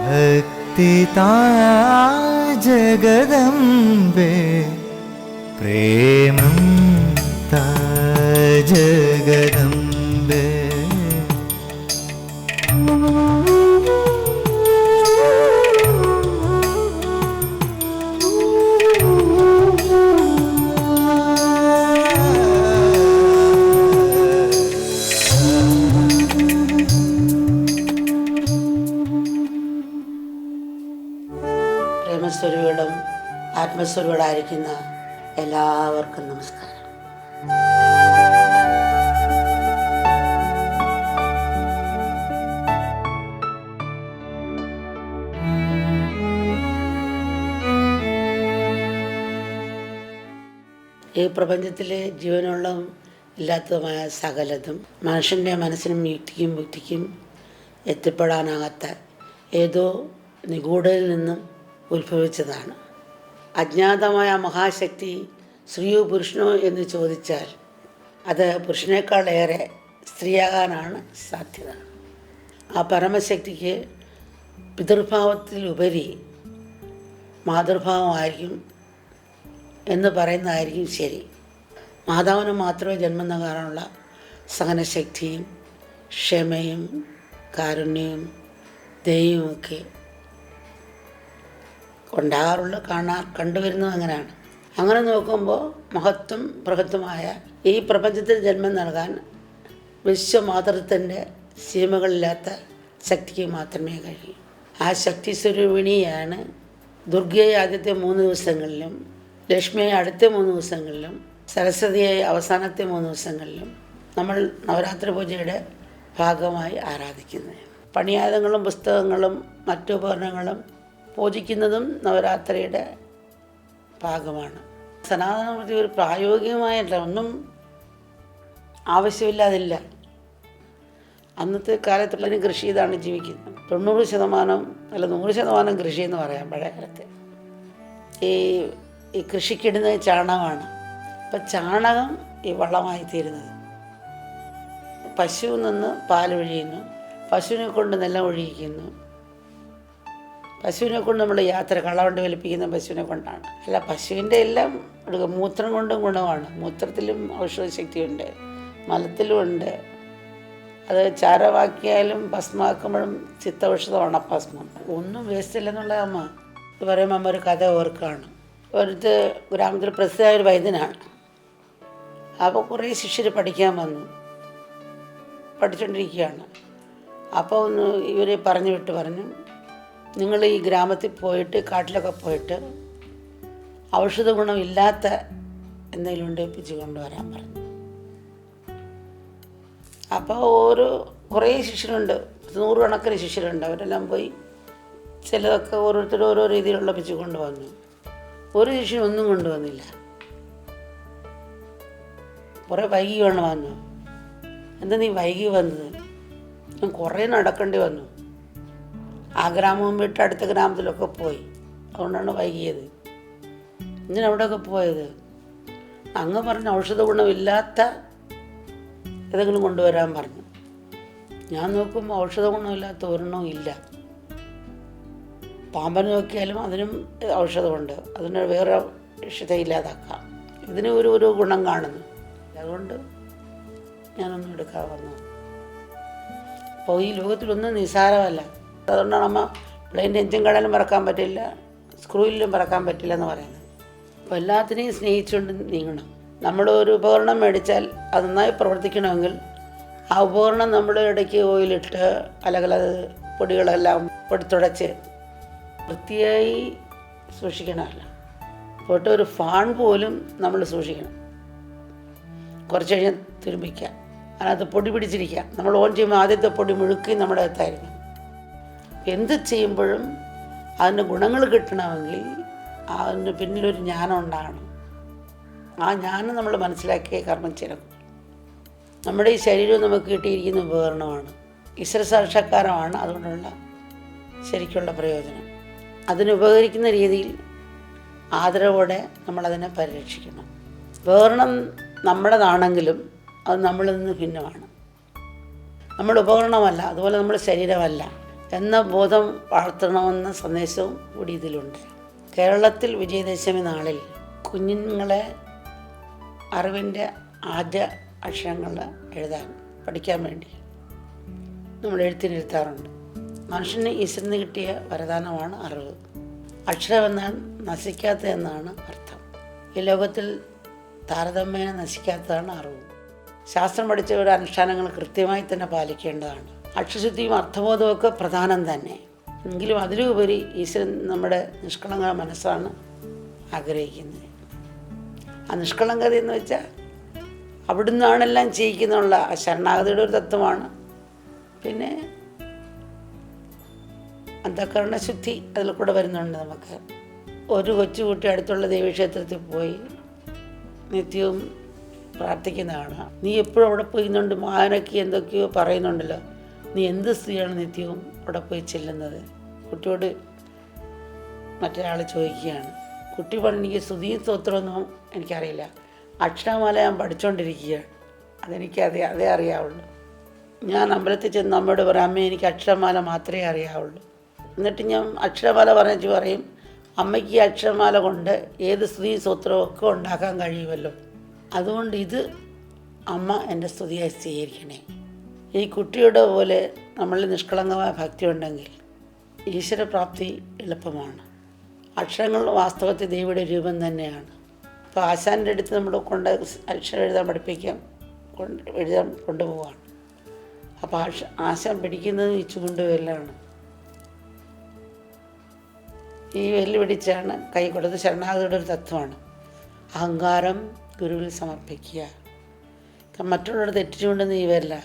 ഭക്തി താ ജഗദംബേ പ്രേമം താ ജഗദംബേ. പ്രേമസ്വരൂപികളും ആത്മസ്വരൂപികളായിരിക്കുന്ന എല്ലാവർക്കും നമസ്കാരം. ഈ പ്രപഞ്ചത്തിലെ ജീവനുള്ളതും ഇല്ലാത്തതുമായ സകലതും മനുഷ്യൻ്റെ മനസ്സിനും യുക്തിക്കും ബുദ്ധിക്കും എത്തിപ്പെടാനാകാത്ത ഏതോ നിഗൂഢയിൽ നിന്നും ഉത്ഭവിച്ചതാണ്. അജ്ഞാതമായ മഹാശക്തി സ്ത്രീയോ പുരുഷനോ എന്ന് ചോദിച്ചാൽ അത് പുരുഷനേക്കാളേറെ സ്ത്രീയാകാനാണ് സാധ്യത. ആ പരമശക്തിക്ക് പിതൃഭാവത്തിലുപരി മാതൃഭാവമായിരിക്കും എന്ന് പറയുന്നതായിരിക്കും ശരി. മാതാവിന് മാത്രമേ ജന്മം നൽകാനുള്ള സഹനശക്തിയും ക്ഷമയും കാരുണ്യവും ദയയുമൊക്കെ കണ്ടുവരുന്നത് അങ്ങനെയാണ്. അങ്ങനെ നോക്കുമ്പോൾ മഹത്വം ബൃഹത്വമായ ഈ പ്രപഞ്ചത്തിൽ ജന്മം നൽകാൻ വിശ്വമാതൃത്വത്തിൻ്റെ സീമകളില്ലാത്ത ശക്തിക്ക് മാത്രമേ കഴിയൂ. ആ ശക്തി സ്വരൂപിണിയാണ് ദുർഗയെ ആദ്യത്തെ 3 ദിവസങ്ങളിലും ലക്ഷ്മിയെ അടുത്ത 3 ദിവസങ്ങളിലും സരസ്വതിയെ അവസാനത്തെ 3 ദിവസങ്ങളിലും നമ്മൾ നവരാത്രി പൂജയുടെ ഭാഗമായി ആരാധിക്കുന്നത്. പണിയായുധങ്ങളും പുസ്തകങ്ങളും മറ്റു ഉപകരണങ്ങളും പൂജിക്കുന്നതും നവരാത്രിയുടെ ഭാഗമാണ്. സനാതനമൂർത്തി ഒരു പ്രായോഗികമായിട്ടല്ല, ഒന്നും ആവശ്യമില്ലാതില്ല. അന്നത്തെ കാലത്തുള്ളതിന് കൃഷി ചെയ്താണ് ജീവിക്കുന്നത്. 90% അല്ല 100% കൃഷി എന്ന് പറയാം പഴയ കാലത്ത്. ഈ കൃഷിക്കിടുന്നത് ചാണകമാണ്. അപ്പം ചാണകം ഈ വളമായി തീരുന്നത്. പശുവിൽ നിന്ന് പാലൊഴിയുന്നു, പശുവിനെ കൊണ്ട് നെല്ല് ഒഴിയിക്കുന്നു. പശുവിനെ കൊണ്ട് നമ്മൾ കളവണ്ടി വലിപ്പിക്കുന്ന പശുവിനെ കൊണ്ടാണ്. അല്ല, പശുവിൻ്റെ എല്ലാം എടുക്കുക. മൂത്രം കൊണ്ടും ഗുണമാണ്. മൂത്രത്തിലും ഔഷധശക്തിയുണ്ട്, മലത്തിലുമുണ്ട്. അത് ചാരമാക്കിയാലും ഭസ്മാക്കുമ്പോഴും ചിത്തൌഷധമാണ് ഭസ്മം. ഒന്നും വേസ്റ്റില്ലെന്നുള്ള അമ്മ ഇത് പറയുമ്പോൾ അമ്മ ഒരു കഥ ഓർക്കുകയാണ്. ഒരുത്ത് ഗ്രാമത്തിൽ പ്രസിദ്ധമായ ഒരു വൈദ്യനാണ്. അപ്പോൾ കുറേ ശിഷ്യർ പഠിക്കാൻ വന്നു, പഠിച്ചുകൊണ്ടിരിക്കുകയാണ്. അപ്പോൾ ഒന്ന് ഇവരെ പറഞ്ഞു നിങ്ങൾ ഈ ഗ്രാമത്തിൽ പോയിട്ട് കാട്ടിലൊക്കെ പോയിട്ട് ഔഷധ ഗുണമില്ലാത്ത എന്തെങ്കിലും ഉണ്ടേപ്പിച്ച് കൊണ്ടുവരാൻ പറഞ്ഞു. അപ്പോൾ കുറേ ശിഷ്യരുണ്ട്, 100 കണക്കിന് ശിഷ്യരുണ്ട്. അവരെല്ലാം പോയി ചിലതൊക്കെ ഓരോരുത്തരും ഓരോ രീതിയിലുള്ള പിച്ച് കൊണ്ടുവന്നു. ഒരു ശിഷ്യൻ ഒന്നും കൊണ്ടുവന്നില്ല. കുറേ വൈകി വന്നു. എന്താ നീ വൈകി വന്നത്? ഞാൻ കുറേ നടക്കേണ്ടി വന്നു. ആ ഗ്രാമം വിട്ട് അടുത്ത ഗ്രാമത്തിലൊക്കെ പോയി, അതുകൊണ്ടാണ് വൈകിയത്. അവിടെയൊക്കെ പോയത് അങ്ങ് പറഞ്ഞ ഔഷധ ഗുണമില്ലാത്ത ഏതെങ്കിലും കൊണ്ടുവരാൻ പറഞ്ഞു. ഞാൻ നോക്കുമ്പോൾ ഔഷധ ഗുണമില്ലാത്ത ഒരെണ്ണവും ഇല്ല. പാമ്പന് നോക്കിയാലും അതിനും ഔഷധമുണ്ട്, അതിന് വേറെ ഇല്ലാതാക്കാം. ഇതിന് ഒരു ഗുണം കാണുന്നു. അതുകൊണ്ട് ഞാനൊന്നും എടുക്കാൻ വന്നു. അപ്പോൾ ഈ ലോകത്തിലൊന്നും നിസ്സാരമല്ല. അതുകൊണ്ടാണ് അമ്മ പ്ലെയിൻ്റെ എഞ്ചിൻ കടലും പറക്കാൻ പറ്റില്ല, സ്ക്രൂയിലും പറക്കാൻ പറ്റില്ല എന്ന് പറയുന്നത്. അപ്പോൾ എല്ലാത്തിനെയും സ്നേഹിച്ചുകൊണ്ട് നീങ്ങണം. നമ്മളൊരു ഉപകരണം മേടിച്ചാൽ അത് നന്നായി പ്രവർത്തിക്കണമെങ്കിൽ ആ ഉപകരണം നമ്മൾ ഇടയ്ക്ക് ഓയിലിട്ട് അല്ലെങ്കിൽ അത് പൊടികളെല്ലാം തുടച്ച് വൃത്തിയായി സൂക്ഷിക്കണമല്ല. പോയിട്ട് ഒരു ഫാൻ പോലും നമ്മൾ സൂക്ഷിക്കണം. കുറച്ച് കഴിഞ്ഞാൽ തുരുമ്പിക്കുക, അതിനകത്ത് പൊടി പിടിച്ചിരിക്കുക. നമ്മൾ ഓൺ ചെയ്യുമ്പോൾ ആദ്യത്തെ പൊടി മുഴുക്കി നമ്മുടെ അകത്തായിരിക്കും. എന്ത് ചെയ്യുമ്പോഴും അതിൻ്റെ ഗുണങ്ങൾ കിട്ടണമെങ്കിൽ അതിന് പിന്നിലൊരു ജ്ഞാനം ഉണ്ടാകണം. ആ ജ്ഞാനം നമ്മൾ മനസ്സിലാക്കിയ കർമ്മം ചെയ്യണം. നമ്മുടെ ഈ ശരീരം നമുക്ക് കിട്ടിയിരിക്കുന്ന ഉപകരണമാണ്, ഈശ്വര സാക്ഷാത്കാരമാണ്. അതുകൊണ്ടുള്ള ശരിക്കുള്ള പ്രയോജനം അതിനുപകരിക്കുന്ന രീതിയിൽ ആദരവോടെ നമ്മളതിനെ പരിരക്ഷിക്കണം. ഉപകരണം നമ്മുടേതാണെങ്കിലും അത് നമ്മളിൽ നിന്ന് ഭിന്നമാണ്. നമ്മൾ ഉപകരണമല്ല, അതുപോലെ നമ്മൾ ശരീരമല്ല. എന്ന ബോധം വളർത്തണമെന്ന സന്ദേശവും കൂടി ഇതിലുണ്ട്. കേരളത്തിൽ വിജയദശമി നാളിൽ കുഞ്ഞുങ്ങളെ അറിവിൻ്റെ ആദ്യ അക്ഷരങ്ങൾ എഴുതാൻ പഠിക്കാൻ വേണ്ടി നമ്മൾ എഴുത്തിനിരുത്താറുണ്ട്. മനുഷ്യന് ഈശ്വരന് കിട്ടിയ വരദാനമാണ് അറിവ്. അക്ഷരമെന്നാൽ നശിക്കാത്ത എന്നാണ് അർത്ഥം. ഈ ലോകത്തിൽ താരതമ്യേന നശിക്കാത്തതാണ് അറിവ്. ശാസ്ത്രം പഠിച്ചവരുടെ അനുഷ്ഠാനങ്ങൾ കൃത്യമായി തന്നെ പാലിക്കേണ്ടതാണ്. അക്ഷരശുദ്ധിയും അർത്ഥബോധവും ഒക്കെ പ്രധാനം തന്നെ. എങ്കിലും അതിലുപരി ഈശ്വരൻ നമ്മുടെ നിഷ്കളങ്ക മനസ്സാണ് ആഗ്രഹിക്കുന്നത്. ആ നിഷ്കളങ്കത എന്ന് വെച്ചാൽ അവിടുന്നാണെല്ലാം ചെയ്യിക്കുന്നുള്ള ആ ശരണാഗതിയുടെ ഒരു തത്വമാണ്. പിന്നെ അന്ധകരണ ശുദ്ധി അതിൽ കൂടെ വരുന്നുണ്ട്. നമുക്ക് ഒരു കൊച്ചുകുട്ടി അടുത്തുള്ള ദേവീക്ഷേത്രത്തിൽ പോയി നിത്യവും പ്രാർത്ഥിക്കുന്നതാണ്. നീ എപ്പോഴും അവിടെ പോയിന്നുണ്ട് മാനയ്ക്ക് എന്തൊക്കെയോ പറയുന്നുണ്ടല്ലോ, നീ എന്ത് സ്ത്രീയാണ് നിത്യവും അവിടെ പോയി ചെല്ലുന്നത്? കുട്ടിയോട് മറ്റൊരാൾ ചോദിക്കുകയാണ്. കുട്ടി പറഞ്ഞു, എനിക്ക് സ്തുതിയും സ്തോത്രമൊന്നും എനിക്കറിയില്ല, അക്ഷരമാല ഞാൻ പഠിച്ചുകൊണ്ടിരിക്കുകയാണ്, അതേ അറിയാവുള്ളൂ. ഞാൻ അമ്പലത്തിൽ ചെന്ന് അമ്മയോട് പറയും, അമ്മ എനിക്ക് അക്ഷരമാല മാത്രമേ അറിയാവുള്ളൂ. എന്നിട്ട് ഞാൻ അക്ഷരമാല പറയും, അമ്മയ്ക്ക് ഈ അക്ഷരമാല കൊണ്ട് ഏത് സ്തുതി സ്തോത്രവും ഒക്കെ ഉണ്ടാക്കാൻ കഴിയുമല്ലോ, അതുകൊണ്ട് ഇത് അമ്മ എൻ്റെ സ്തുതിയായി സ്വീകരിക്കണേ. ഈ കുട്ടിയുടെ പോലെ നമ്മളിൽ നിഷ്കളങ്കമായ ഭക്തി ഉണ്ടെങ്കിൽ ഈശ്വരപ്രാപ്തി എളുപ്പമാണ്. അക്ഷരങ്ങൾ വാസ്തവത്തിൽ ദൈവയുടെ രൂപം തന്നെയാണ്. ഇപ്പോൾ ആശാൻ്റെ അടുത്ത് നമ്മൾ അക്ഷരം എഴുതാൻ എഴുതാൻ കൊണ്ടുപോവാണ്. അപ്പോൾ ആശാൻ പിടിക്കുന്നത് ഈ ചൂണ്ടുവിരലാണ്. ഈ വിരൽ പിടിച്ചാണ് കൈ കൊടുത്ത് ശരണാഗതിയുടെ ഒരു തത്വമാണ്. അഹങ്കാരം ഗുരുവിൽ സമർപ്പിക്കുക. മറ്റുള്ളവരുടെ തെറ്റിച്ചുകൊണ്ടെന്ന് ഈ വരില്ല.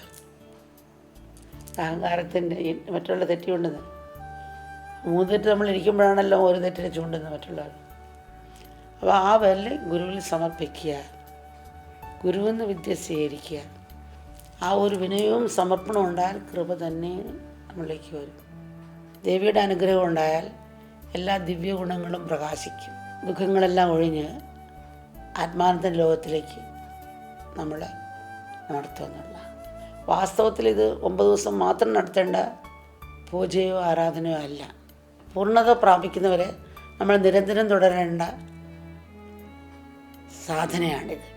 അഹങ്കാരത്തിൻ്റെ മറ്റുള്ള തെറ്റിക്കൊണ്ടെന്ന് 3 തെറ്റ് നമ്മൾ ഇരിക്കുമ്പോഴാണല്ലോ ഒരു തെറ്റിനെ ചൂണ്ടുന്നത് മറ്റുള്ളവർ. അപ്പോൾ ആ വിരൽ ഗുരുവിൽ സമർപ്പിക്കുക, ഗുരുവെന്ന് വിദ്യ സ്വീകരിക്കുക. ആ ഒരു വിനയവും സമർപ്പണവും ഉണ്ടായാൽ കൃപ തന്നെ നമ്മളിലേക്ക് വരും. ദേവിയുടെ അനുഗ്രഹം ഉണ്ടായാൽ എല്ലാ ദിവ്യ ഗുണങ്ങളും പ്രകാശിക്കും. ദുഃഖങ്ങളെല്ലാം ഒഴിഞ്ഞ് ആത്മാനന്ദ ലോകത്തിലേക്ക് നമ്മൾ നടത്തുമെന്നുള്ള വാസ്തവത്തിൽ ഇത് 9 ദിവസം മാത്രം നടത്തേണ്ട പൂജയോ ആരാധനയോ അല്ല. പൂർണ്ണത പ്രാപിക്കുന്നവരെ നമ്മൾ നിരന്തരം തുടരേണ്ട സാധനയാണിത്.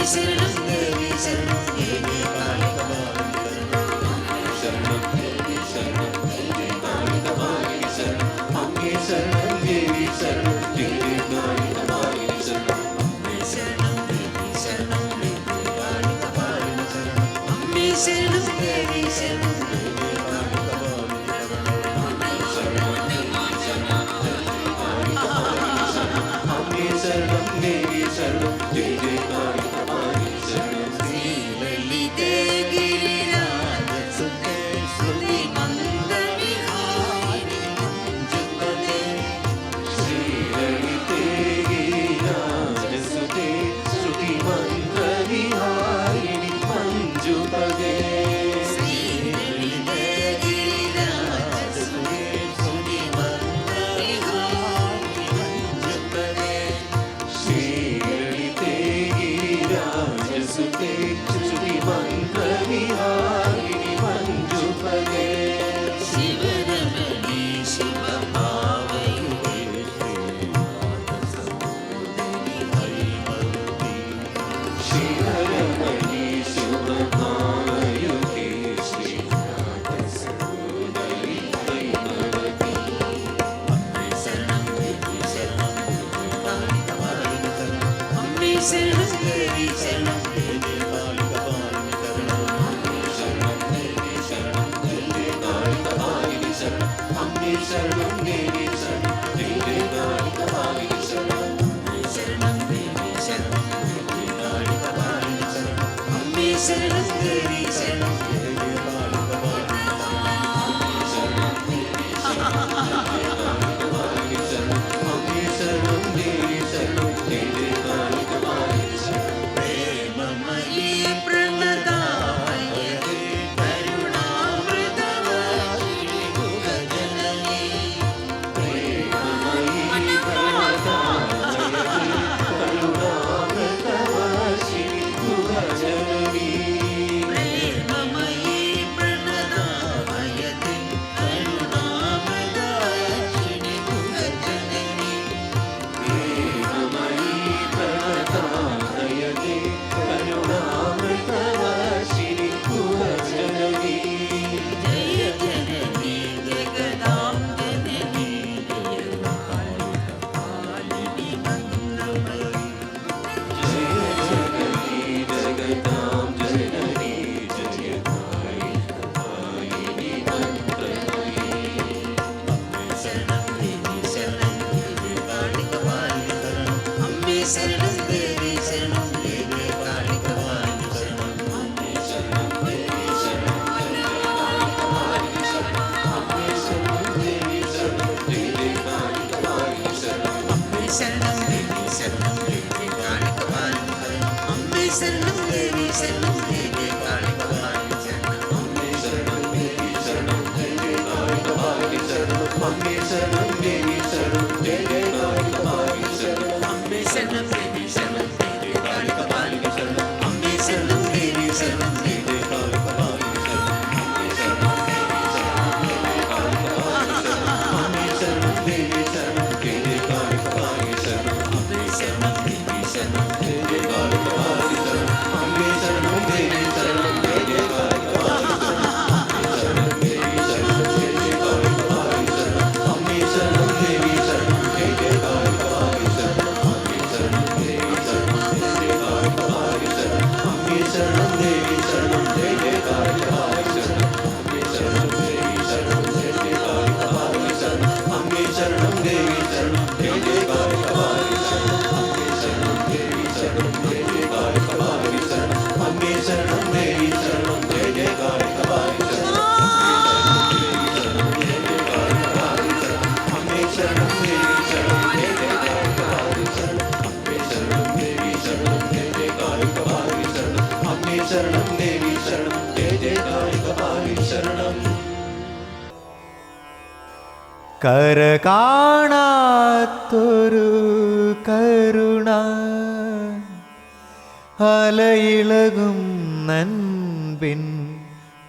ശരണം ദേവി ശരണം ദേവി കാളിക ശരണം ദേവി ശരണം ദേവി കാളിക ശരണം അമ്മേ ശരണം ദേവി ശരണം ദേവി കാളിക ശരണം അമ്മേ ശരണം ദേവി ശരണം ദേവി കാളിക ശരണം അമ്മേ ശരണം ദേവി ശരണം ദേവി കാളിക അമ്മേ ശരണം ദേവി ശരണം ദേവി കാളിക അമ്മേ ശരണം ദേവി ശരണം ദേവി കാളിക ശരണം ശ്രീലളിതേ ഗിരിരാജസുതേ ശ്രുതി മന്ദവിഹാരിണി മഞ്ജുപതേ ശ്രീലളിതേ ഗിരിരാജസുതേ ശ്രുതി മന്ദവിഹാരിണി മഞ്ജുപതേ ശ്രീലളിതേ ഗിരിരാജസുതേ ശ്രുതി മന്ദവിഹാരിണി മഞ്ജുപതേ ശ്രീലളിതേ ഗിരിരാജസുതേ ശ്രുതി മന്ദവിഹാരിണി മഞ്ജുപതേ ശിവരമണി ശിവഭാവയുതേ ശ്രീനാഥസഹോദരി ഹരിഭവതി ശിവരമണി ശിവഭാവയുതേ ശ്രീനാഥസഹോദരി ഹരിഭവതി അമ്മേ ശരണം ദേവി ശരണം ദേവി കാളിക ശരണം അമ്മേ ശരണം ദേവി ശരണം ദേവി കാളിക ശരണം അമ്മേ ശരണം ദേവി ശരണം ദേവി കാളിക ശരണം അമ്മേ ശരണം ദേവി ശരണം ദേവി കാളിക ശരണം അമ്മേ ശരണം ദേവി ശരണം ദേവി കാളിക ശരണം അമ്മേ ശരണം ദേവി ശരണം ദേവി കാളിക ശരണം അമ്മേ ശരണം ദേവി ശരണം ദേവി കാളിക പ്രേമമയീ പ്രണതാമയതേ കരുണാമൃതവർഷിണി ഗുഹജനനീ പ്രേമമയീ പ്രണതാമയതേ കരുണാമൃതവർഷിണി ഗുഹജനനീ പ്രേമമയീ പ്രണതാമയതേ കരുണാമൃതവർഷിണി ഗുഹജനനീ പ്രേമമയീ പ്രണതാമയതേ കരുണാമൃതവർഷിണി ഗുഹജനനീ ജയ ജനനീ ജഗദാം ജനനീ ജയ കാളികാലിനി മന്ദമയീ ജയ ജനനീ ജഗദാം ജനനീ ജയ കാളികാലിനി മന്ദമയീ അമ്മേ ശരണം ദേവി ശരണം ദേവി കാളിക ശരണം അമ്മേ ശരണം ദേവി ശരണം ദേവി കാളിക ശരണം അമ്മേ ശരണം ദേവി ശരണം അമ്മേ ശരണം ദേവി ശരണം ദേവി കാളിക ശരണം അമ്മേ ശരണം ദേവി ശരണം ദേവി കാളിക ശരണം അമ്മേ ശരണം ദേവി ശരണം ദേവി കാളിക ശരണം അമ്മേ ശരണം ദേവി ശരണം ദേവി കാളിക ശരണം അമ്മേ ശരണം ദേവി ശരണം ദേവി കാളിക ശരണം അമ്മേ ശരണം ദേവി ശരണം ദേവി കാളിക ശരണം അമ്മേ ശരണം ദേവി ശരണം ദേവി കാളിക അമ്മേ ശരണം ദേവി ശരണം ദേവി കാളിക ശരണം അമ്മേ ശരണം ദേവി ശരണം ദേവി കാളിക ശരണം അമ്മേ ശരണം ദേവി ശരണം ദേവി കാളിക അമ്മേ ശരണം ദേവി ശരണം ദേവി കാളിക അമ്മേ ശരണം ദേവി ശരണം ദേവി കാളിക അമ്മേ ശരണം ദേവി ശരണം ദേവി കാളിക അമ്മേ ശരണം ദേവി ശരണം ദേവി കാളിക അമ്മേ ശരണം ദേവി ശരണം ദേവി കാളിക അമ്മേ ശരണം ദേവി ശരണം ദേവി കാളിക അമ്മേ ശരണം ദേവി ശരണം ദേവി കാളിക അമ്മേ ശരണം ദേവി ശരണം ദേവി കാളിക അമ്മേ ശരണം ദേവി ശരണം ദേവി കാളിക ശരണം കര കാണാത്തൊരു കരുണ അലയിളകും നൻപിൻ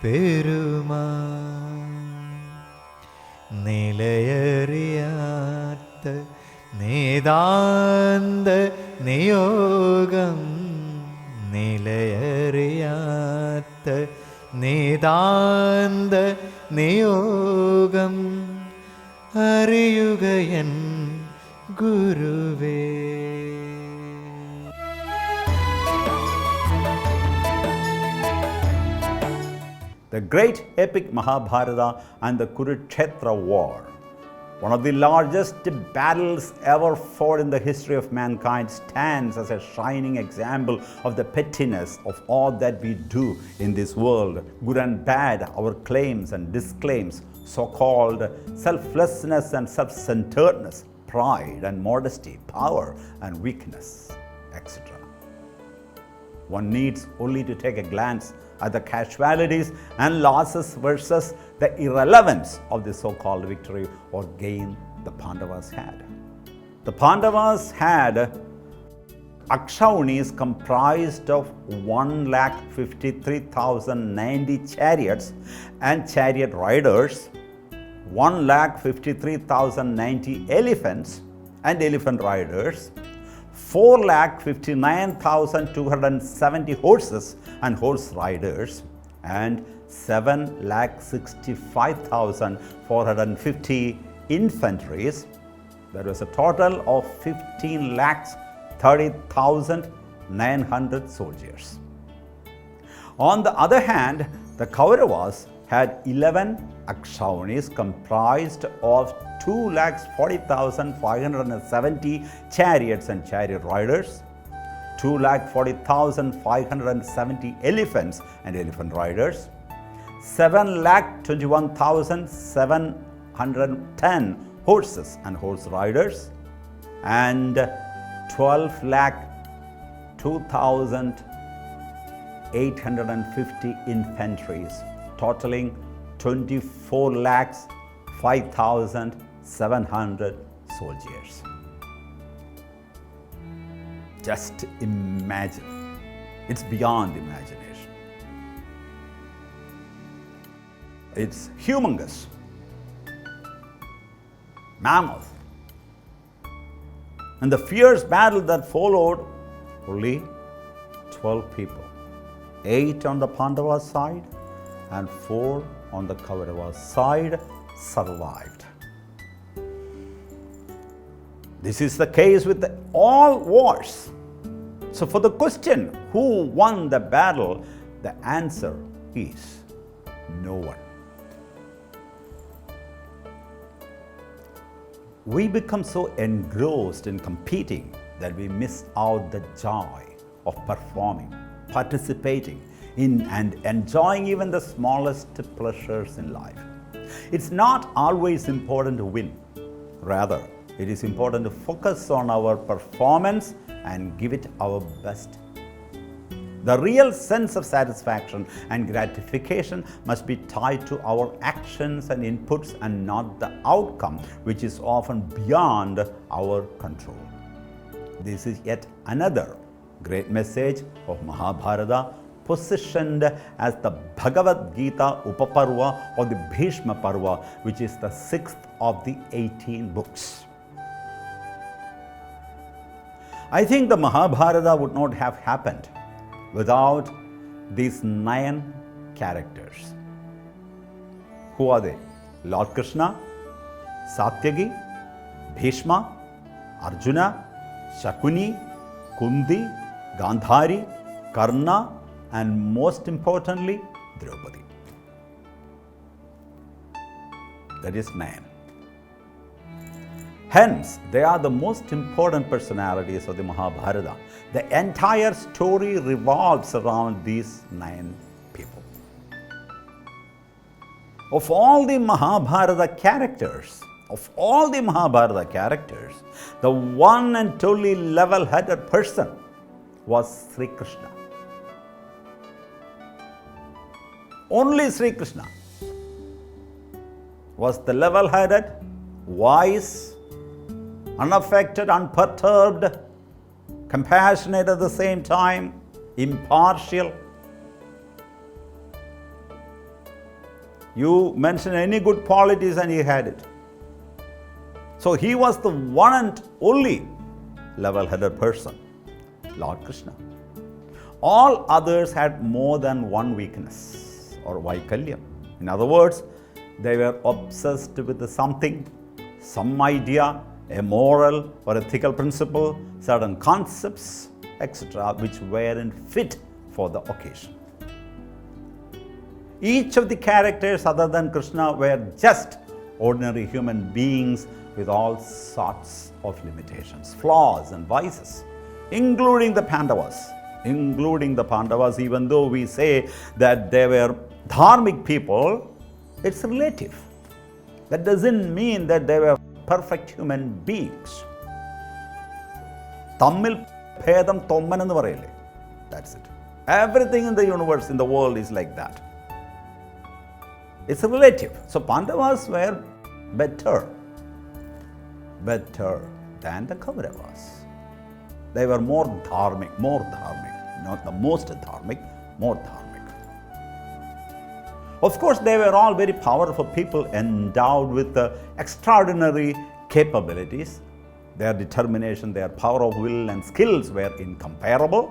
പെരുമാ നിലയറിയാത്ത നിതാന്ത നിയോഗം നിലയറിയാത്ത നിതാന്ത നിയോഗം അറിയുകയൻ ഗുരുവേ. The great epic Mahabharata and the Kurukshetra war, one of the largest battles ever fought in the history of mankind, stands as a shining example of the pettiness of all that we do in this world, good and bad, our claims and disclaims, so-called selflessness and self-centeredness, pride and modesty, power and weakness, etc. One needs only to take a glance at the casualties and losses versus the irrelevance of the so-called victory or gain the Pandavas had. The Pandavas had Akshaunis comprised of 1,53,090 chariots and chariot riders, 1,53,090 elephants and elephant riders, 4,59,270 horses and horse riders, and 7,65,450 infantries. There was a total of 15,30,900 soldiers. On the other hand, the Kauravas had 11 Akshaunis comprised of 2,40,570 chariots and chariot riders, 2,40,570 elephants and elephant riders, 7,21,710 horses and horse riders, and 12,02,850 infantries, totaling 24,05,700 soldiers. Just imagine. It's beyond imagination. It's humongous. Mammoth. And the fierce battle that followed, only 12 people. 8 on the Pandava side and 4 on the Kaurava side survived. This is the case with all wars. So for the question, who won the battle, the answer is no one. We become so engrossed in competing that we miss out the joy of performing, participating in and enjoying even the smallest pleasures in life. It's not always important to win. Rather, it is important to focus on our performance and give it our best. The real sense of satisfaction and gratification must be tied to our actions and inputs and not the outcome, which is often beyond our control. This is yet another great message of Mahabharata, positioned as the Bhagavad Gita Upaparva or the Bhishma Parva, which is the 6th of the 18 books. I think the Mahabharata would not have happened without these 9 characters. Who are they? Lord Krishna, Satyaki, Bhishma, Arjuna, Shakuni, Kundi, Gandhari, Karna, and most importantly, Draupadi. That is 9. Hence, they are the most important personalities of the Mahabharata. The entire story revolves around these 9 people. Of all the Mahabharata characters, the one and only level-headed person was Sri Krishna. Only Sri Krishna was the level-headed, wise, unaffected, unperturbed, compassionate at the same time, impartial. You mention any good qualities and he had it. So he was the one and only level-headed person, Lord Krishna. All others had more than one weakness or vaikalyam. In other words, they were obsessed with something, some idea, a moral or ethical principle, certain concepts, etc., which weren't fit for the occasion. Each of the characters other than Krishna were just ordinary human beings with all sorts of limitations, flaws and vices, including the Pandavas. Even though we say that they were dharmic people, it's relative. That doesn't mean that they were perfect human beings. തമ്മിൽ ഭേദം തൊമ്മൻ എന്ന് പറയില്ലേ? That's it. Everything in the universe, in the world is like that. It's relative. So Pandavas were better than the Kauravas. They were more dharmic, not the most dharmic, more dharmic. Of course, they were all very powerful people endowed with extraordinary capabilities. Their determination, their power of will and skills were incomparable.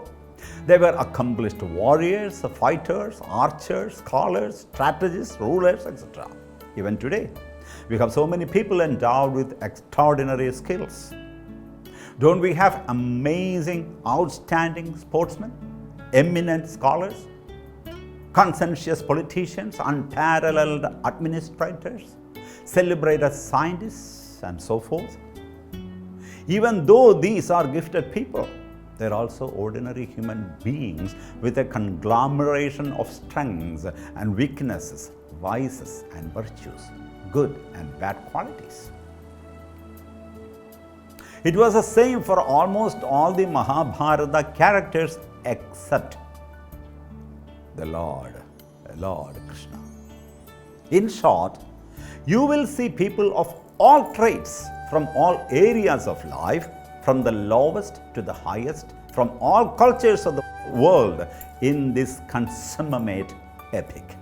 They were accomplished warriors, fighters, archers, scholars, strategists, rulers, etc. Even today, we have so many people endowed with extraordinary skills. Don't we have amazing, outstanding sportsmen, eminent scholars, conscientious politicians, unparalleled administrators, celebrated scientists, and so forth? Even though these are gifted people, they're also ordinary human beings with a conglomeration of strengths and weaknesses, vices and virtues, good and bad qualities. It was the same for almost all the Mahabharata characters except the Lord Krishna. In short, you will see people of all traits from all areas of life, from the lowest to the highest, from all cultures of the world in this consummate epic.